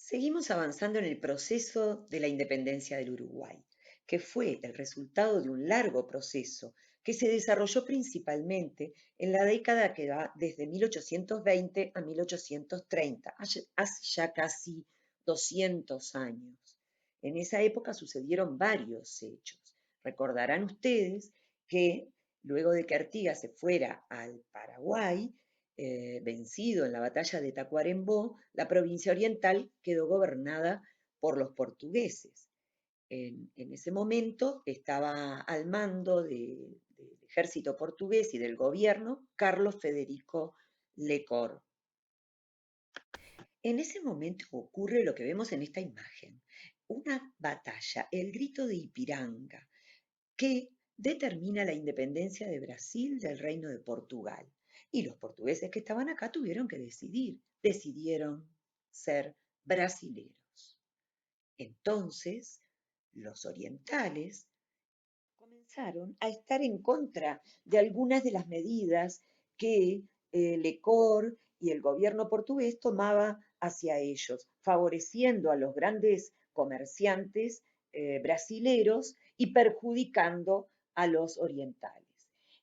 Seguimos avanzando en el proceso de la independencia del Uruguay, que fue el resultado de un largo proceso que se desarrolló principalmente en la década que va desde 1820 a 1830, hace ya casi 200 años. En esa época sucedieron varios hechos. Recordarán ustedes que luego de que Artigas se fuera al Paraguay, vencido en la batalla de Tacuarembó, la provincia oriental quedó gobernada por los portugueses. En ese momento estaba al mando del ejército portugués y del gobierno Carlos Federico Lecor. En ese momento ocurre lo que vemos en esta imagen, una batalla, el grito de Ipiranga, que determina la independencia de Brasil del Reino de Portugal. Y los portugueses que estaban acá tuvieron que decidir, decidieron ser brasileros. Entonces, los orientales comenzaron a estar en contra de algunas de las medidas que Lecor y el gobierno portugués tomaba hacia ellos, favoreciendo a los grandes comerciantes brasileros y perjudicando a los orientales.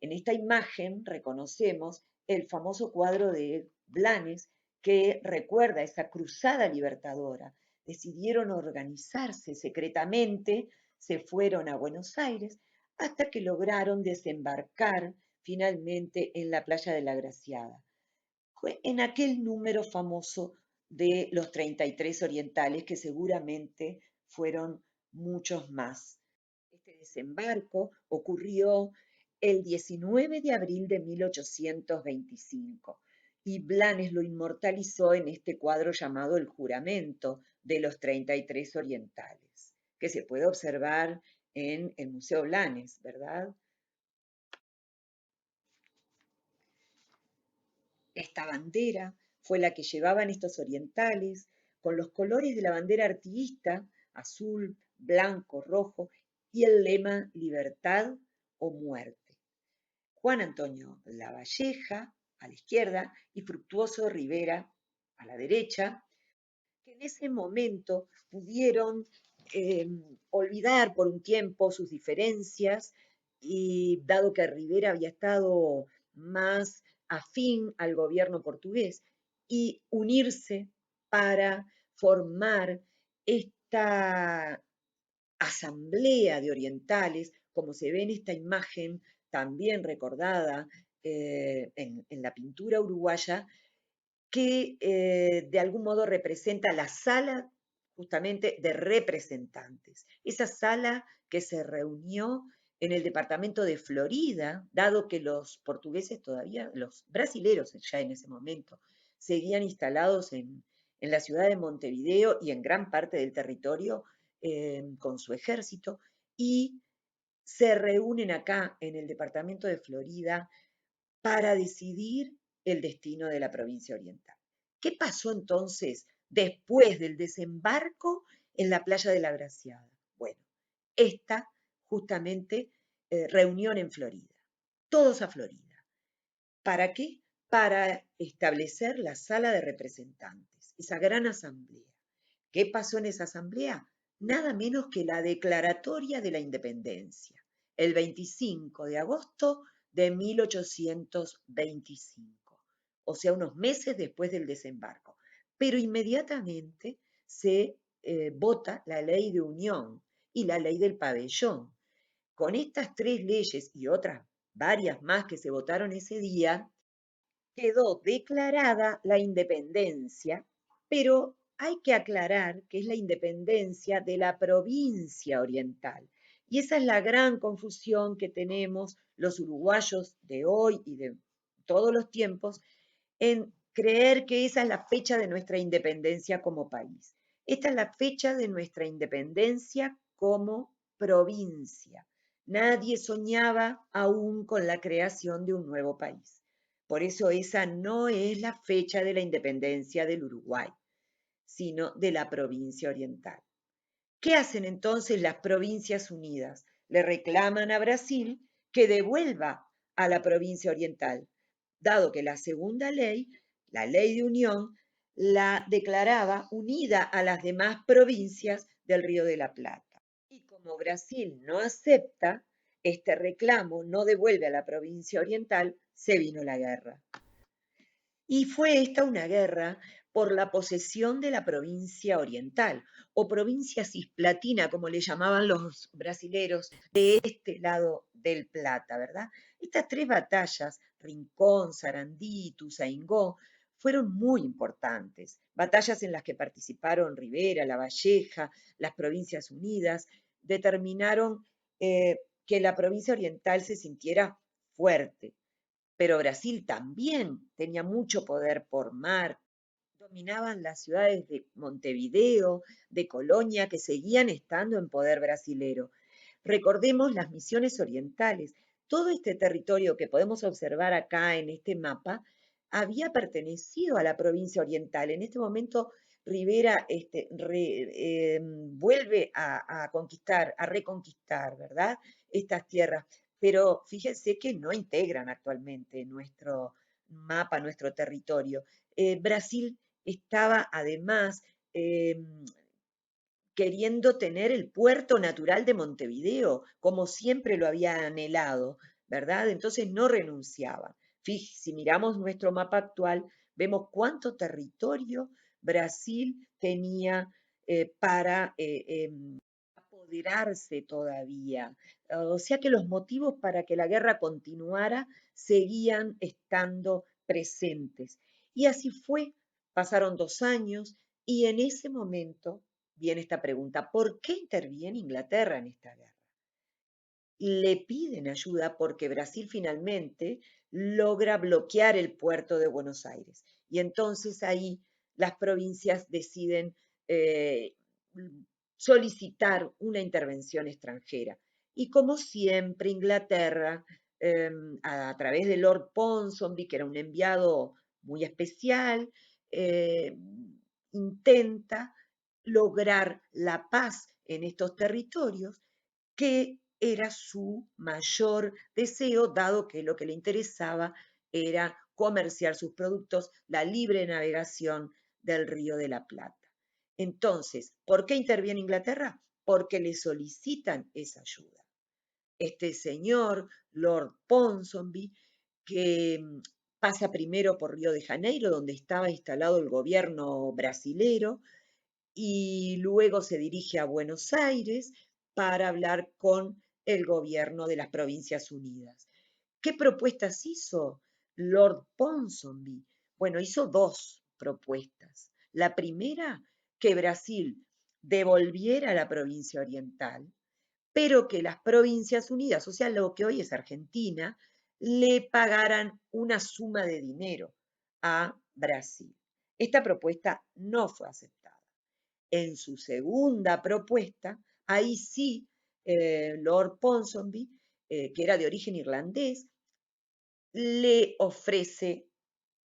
En esta imagen reconocemos el famoso cuadro de Blanes que recuerda esa cruzada libertadora. Decidieron organizarse secretamente, se fueron a Buenos Aires hasta que lograron desembarcar finalmente en la playa de la Graciada. Fue en aquel número famoso de los 33 orientales, que seguramente fueron muchos más. Este desembarco ocurrió el 19 de abril de 1825 y Blanes lo inmortalizó en este cuadro llamado El juramento de los 33 orientales, que se puede observar en el Museo Blanes, ¿verdad? Esta bandera fue la que llevaban estos orientales con los colores de la bandera artiguista, azul, blanco, rojo, y el lema Libertad o muerte. Juan Antonio Lavalleja a la izquierda y Fructuoso Rivera a la derecha, que en ese momento pudieron olvidar por un tiempo sus diferencias y dado que Rivera había estado más afín al gobierno portugués y unirse para formar esta asamblea de orientales, como se ve en esta imagen también recordada en la pintura uruguaya, que de algún modo representa la sala justamente de representantes. Esa sala que se reunió en el departamento de Florida, dado que los portugueses todavía, los brasileros ya en ese momento, seguían instalados en la ciudad de Montevideo y en gran parte del territorio con su ejército, y se reúnen acá en el departamento de Florida para decidir el destino de la provincia oriental. ¿Qué pasó entonces después del desembarco en la playa de la Graciada? Bueno, esta justamente reunión en Florida, todos a Florida. ¿Para qué? Para establecer la sala de representantes, esa gran asamblea. ¿Qué pasó en esa asamblea? Nada menos que la declaratoria de la independencia, el 25 de agosto de 1825, o sea, unos meses después del desembarco. Pero inmediatamente se vota la ley de unión y la ley del pabellón. Con estas tres leyes y otras varias más que se votaron ese día, quedó declarada la independencia, pero hay que aclarar que es la independencia de la provincia oriental. Y esa es la gran confusión que tenemos los uruguayos de hoy y de todos los tiempos en creer que esa es la fecha de nuestra independencia como país. Esta es la fecha de nuestra independencia como provincia. Nadie soñaba aún con la creación de un nuevo país. Por eso esa no es la fecha de la independencia del Uruguay, sino de la provincia oriental. ¿Qué hacen entonces las provincias unidas? Le reclaman a Brasil que devuelva a la provincia oriental, dado que la segunda ley, la ley de unión, la declaraba unida a las demás provincias del Río de la Plata. Y como Brasil no acepta este reclamo, no devuelve a la provincia oriental, se vino la guerra. Y fue esta una guerra por la posesión de la provincia oriental, o provincia cisplatina, como le llamaban los brasileros, de este lado del Plata, ¿verdad? Estas tres batallas, Rincón, Sarandí, Ituzaingó, fueron muy importantes. Batallas en las que participaron Rivera, La Valleja, las Provincias Unidas, determinaron que la provincia oriental se sintiera fuerte, pero Brasil también tenía mucho poder por mar. Dominaban las ciudades de Montevideo, de Colonia, que seguían estando en poder brasilero. Recordemos las misiones orientales. Todo este territorio que podemos observar acá en este mapa había pertenecido a la provincia oriental. En este momento Rivera vuelve a conquistar, a reconquistar, ¿verdad? Estas tierras. Pero fíjense que no integran actualmente nuestro mapa, nuestro territorio. Brasil estaba además queriendo tener el puerto natural de Montevideo, como siempre lo había anhelado, ¿verdad? Entonces no renunciaban. Si miramos nuestro mapa actual, vemos cuánto territorio Brasil tenía para apoderarse todavía. O sea que los motivos para que la guerra continuara seguían estando presentes. Y así fue, pasaron 2 años y en ese momento viene esta pregunta: ¿por qué interviene Inglaterra en esta guerra? Le piden ayuda porque Brasil finalmente logra bloquear el puerto de Buenos Aires. Y entonces ahí las provincias deciden eh, solicitar una intervención extranjera. Y como siempre, Inglaterra, a través de Lord Ponsonby, que era un enviado muy especial, intenta lograr la paz en estos territorios, que era su mayor deseo, dado que lo que le interesaba era comerciar sus productos, la libre navegación del Río de la Plata. Entonces, ¿por qué interviene Inglaterra? Porque le solicitan esa ayuda. Este señor, Lord Ponsonby, que pasa primero por Río de Janeiro, donde estaba instalado el gobierno brasilero, y luego se dirige a Buenos Aires para hablar con el gobierno de las Provincias Unidas. ¿Qué propuestas hizo Lord Ponsonby? Bueno, hizo dos propuestas. La primera, que Brasil devolviera la provincia oriental, pero que las Provincias Unidas, o sea, lo que hoy es Argentina, le pagaran una suma de dinero a Brasil. Esta propuesta no fue aceptada. En su segunda propuesta, ahí sí, Lord Ponsonby, que era de origen irlandés, le ofrece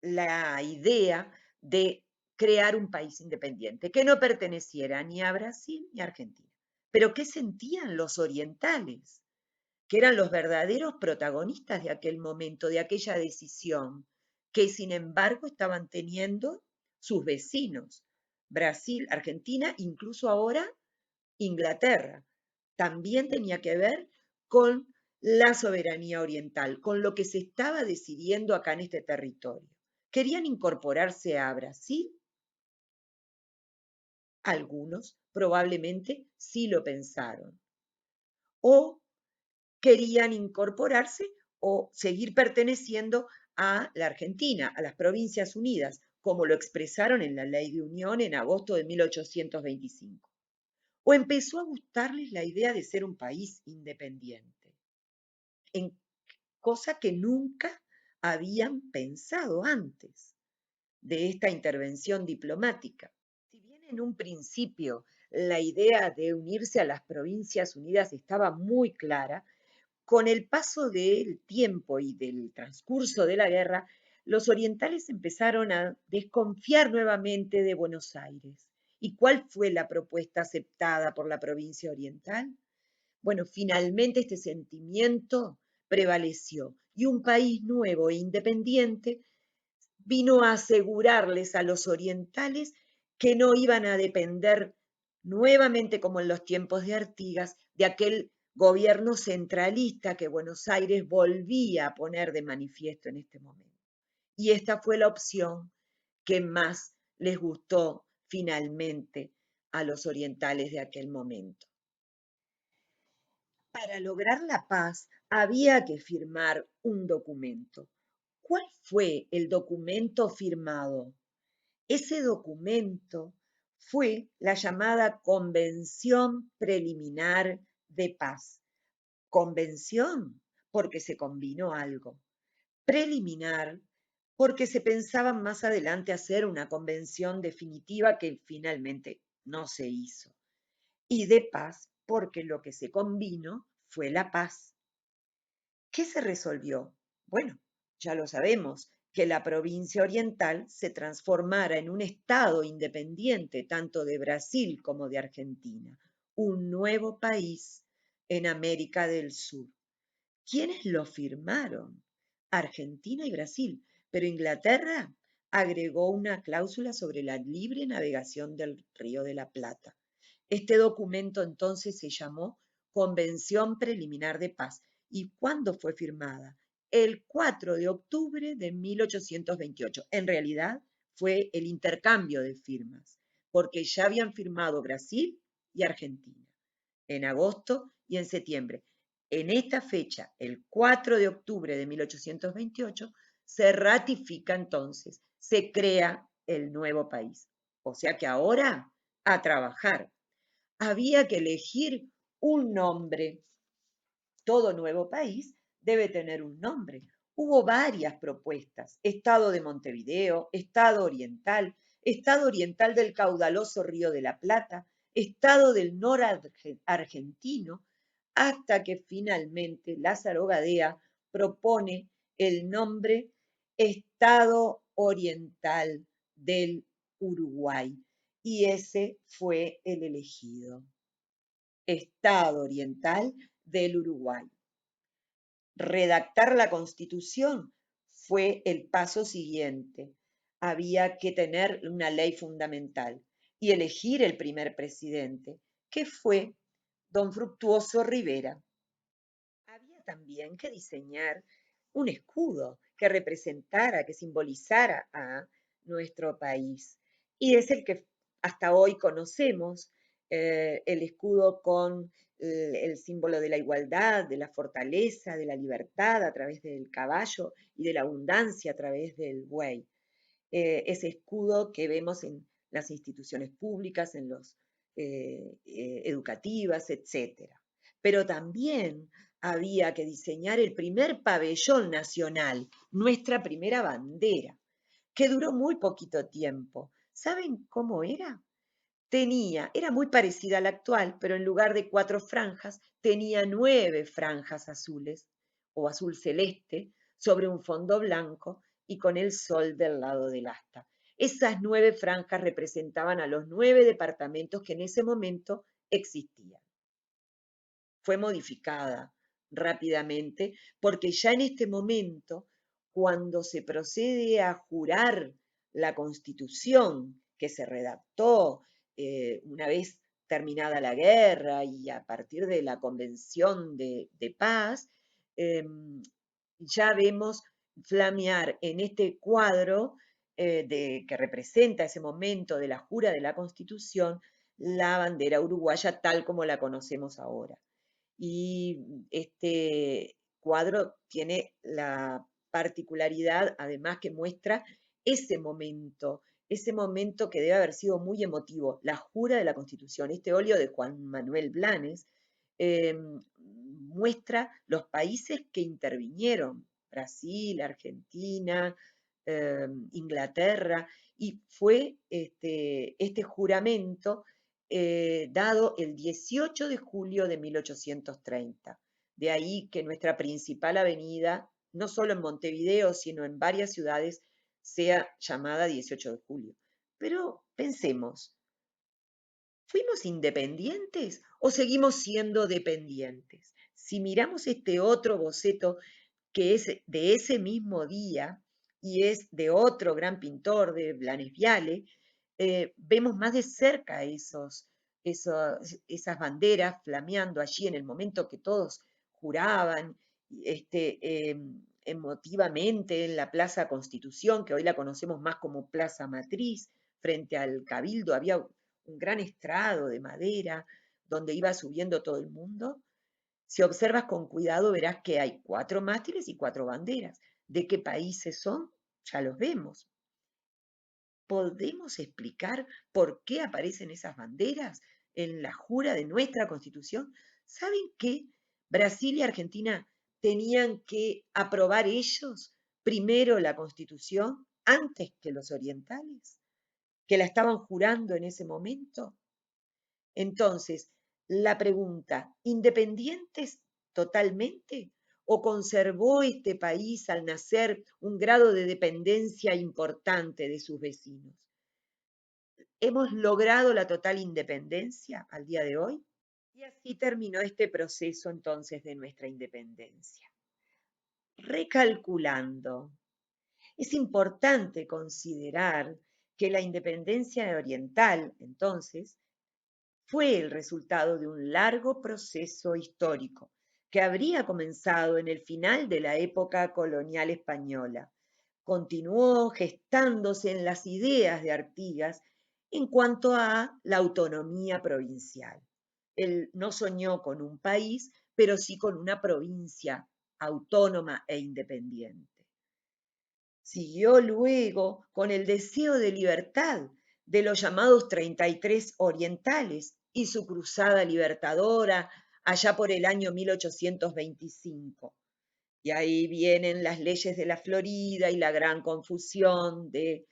la idea de crear un país independiente, que no perteneciera ni a Brasil ni a Argentina. Pero ¿qué sentían los orientales? Que eran los verdaderos protagonistas de aquel momento, de aquella decisión, que sin embargo estaban teniendo sus vecinos, Brasil, Argentina, incluso ahora Inglaterra. También tenía que ver con la soberanía oriental, con lo que se estaba decidiendo acá en este territorio. ¿Querían incorporarse a Brasil? Algunos probablemente sí lo pensaron. O querían incorporarse o seguir perteneciendo a la Argentina, a las Provincias Unidas, como lo expresaron en la Ley de Unión en agosto de 1825. O empezó a gustarles la idea de ser un país independiente, en cosa que nunca habían pensado antes de esta intervención diplomática. Si bien en un principio la idea de unirse a las Provincias Unidas estaba muy clara, con el paso del tiempo y del transcurso de la guerra, los orientales empezaron a desconfiar nuevamente de Buenos Aires. ¿Y cuál fue la propuesta aceptada por la provincia oriental? Bueno, finalmente este sentimiento prevaleció y un país nuevo e independiente vino a asegurarles a los orientales que no iban a depender nuevamente, como en los tiempos de Artigas, de aquel gobierno centralista que Buenos Aires volvía a poner de manifiesto en este momento. Y esta fue la opción que más les gustó finalmente a los orientales de aquel momento. Para lograr la paz había que firmar un documento. ¿Cuál fue el documento firmado? Ese documento fue la llamada Convención Preliminar de Paz. Convención, porque se combinó algo. Preliminar, porque se pensaba más adelante hacer una convención definitiva que finalmente no se hizo. Y de paz, porque lo que se combinó fue la paz. ¿Qué se resolvió? Bueno, ya lo sabemos, que la provincia oriental se transformara en un estado independiente tanto de Brasil como de Argentina, un nuevo país en América del Sur. ¿Quiénes lo firmaron? Argentina y Brasil, pero Inglaterra agregó una cláusula sobre la libre navegación del Río de la Plata. Este documento entonces se llamó Convención Preliminar de Paz. ¿Y cuándo fue firmada? El 4 de octubre de 1828. En realidad fue el intercambio de firmas, porque ya habían firmado Brasil y Argentina en agosto y en septiembre. En esta fecha, el 4 de octubre de 1828, se ratifica entonces, se crea el nuevo país. O sea que ahora a trabajar. Había que elegir un nombre. Todo nuevo país debe tener un nombre. Hubo varias propuestas: Estado de Montevideo, Estado Oriental del caudaloso Río de la Plata, Estado del argentino, hasta que finalmente Lázaro Gadea propone el nombre Estado Oriental del Uruguay, y ese fue el elegido. Estado Oriental del Uruguay. Redactar la Constitución fue el paso siguiente. Había que tener una ley fundamental y elegir el primer presidente, que fue don Fructuoso Rivera. Había también que diseñar un escudo que representara, que simbolizara a nuestro país. Y es el que hasta hoy conocemos, el escudo con el símbolo de la igualdad, de la fortaleza, de la libertad a través del caballo y de la abundancia a través del buey. Ese escudo que vemos en las instituciones públicas, en los educativas, etc. Pero también había que diseñar el primer pabellón nacional, nuestra primera bandera, que duró muy poquito tiempo. ¿Saben cómo era? Era muy parecida a la actual, pero en lugar de 4 franjas, tenía 9 franjas azules o azul celeste sobre un fondo blanco y con el sol del lado del asta. Esas 9 franjas representaban a los 9 departamentos que en ese momento existían. Fue modificada rápidamente porque ya en este momento, cuando se procede a jurar la Constitución que se redactó una vez terminada la guerra y a partir de la Convención de Paz, ya vemos flamear en este cuadro que representa ese momento de la jura de la Constitución la bandera uruguaya tal como la conocemos ahora. Y este cuadro tiene la particularidad, además, que muestra ese momento que debe haber sido muy emotivo, la jura de la Constitución. Este óleo de Juan Manuel Blanes muestra los países que intervinieron: Brasil, Argentina, Inglaterra, y fue este juramento dado el 18 de julio de 1830. De ahí que nuestra principal avenida, no solo en Montevideo, sino en varias ciudades, sea llamada 18 de julio. Pero pensemos, ¿fuimos independientes o seguimos siendo dependientes? Si miramos este otro boceto que es de ese mismo día, y es de otro gran pintor, de Blanes Viale, vemos más de cerca esas banderas flameando allí en el momento que todos juraban emotivamente en la Plaza Constitución, que hoy la conocemos más como Plaza Matriz, frente al Cabildo había un gran estrado de madera donde iba subiendo todo el mundo. Si observas con cuidado verás que hay 4 mástiles y 4 banderas. ¿De qué países son? Ya los vemos. ¿Podemos explicar por qué aparecen esas banderas en la jura de nuestra Constitución? ¿Saben que Brasil y Argentina tenían que aprobar ellos primero la Constitución antes que los orientales, que la estaban jurando en ese momento? Entonces, la pregunta, ¿independientes totalmente? ¿O conservó este país al nacer un grado de dependencia importante de sus vecinos? ¿Hemos logrado la total independencia al día de hoy? Y así terminó este proceso entonces de nuestra independencia. Recalculando, es importante considerar que la independencia oriental, entonces, fue el resultado de un largo proceso histórico que habría comenzado en el final de la época colonial española. Continuó gestándose en las ideas de Artigas en cuanto a la autonomía provincial. Él no soñó con un país, pero sí con una provincia autónoma e independiente. Siguió luego con el deseo de libertad de los llamados 33 orientales y su cruzada libertadora allá por el año 1825. Y ahí vienen las leyes de la Florida y la gran confusión de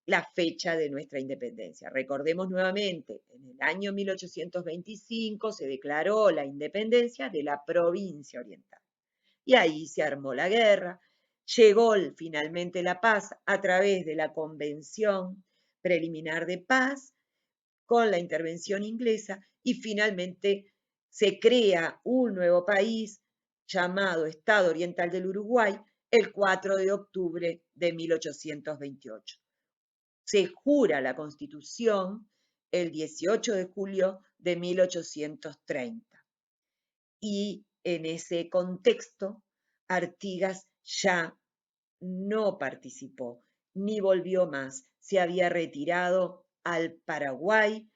la fecha de nuestra independencia. Recordemos nuevamente, en el año 1825 se declaró la independencia de la provincia oriental. Y ahí se armó la guerra. Llegó finalmente la paz a través de la Convención Preliminar de Paz con la intervención inglesa y finalmente se crea un nuevo país llamado Estado Oriental del Uruguay el 4 de octubre de 1828. Se jura la Constitución el 18 de julio de 1830. Y en ese contexto, Artigas ya no participó ni volvió más. Se había retirado al Paraguay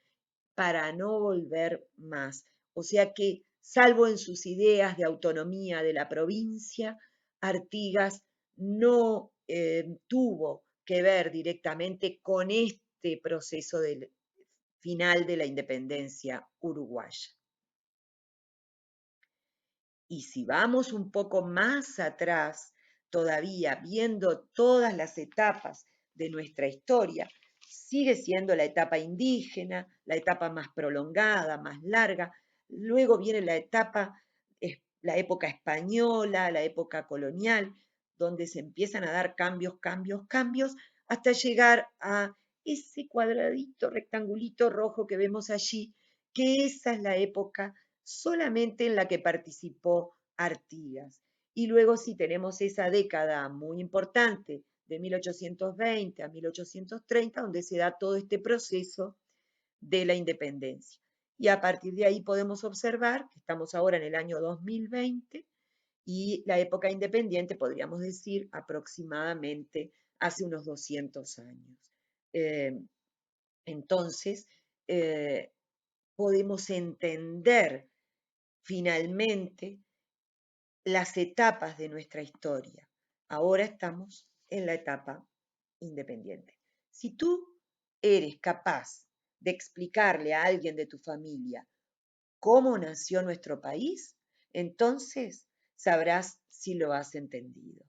para no volver más. O sea que, salvo en sus ideas de autonomía de la provincia, Artigas no tuvo que ver directamente con este proceso del final de la independencia uruguaya. Y si vamos un poco más atrás, todavía viendo todas las etapas de nuestra historia, sigue siendo la etapa indígena, la etapa más prolongada, más larga. Luego viene la época española, la época colonial, donde se empiezan a dar cambios, cambios, cambios, hasta llegar a ese cuadradito, rectangulito rojo que vemos allí, que esa es la época solamente en la que participó Artigas. Y luego sí tenemos esa década muy importante de 1820 a 1830, donde se da todo este proceso de la independencia. Y a partir de ahí podemos observar que estamos ahora en el año 2020 y la época independiente, podríamos decir, aproximadamente hace unos 200 años. Entonces, podemos entender finalmente las etapas de nuestra historia. Ahora estamos en la etapa independiente. Si tú eres capaz de explicarle a alguien de tu familia cómo nació nuestro país, entonces sabrás si lo has entendido.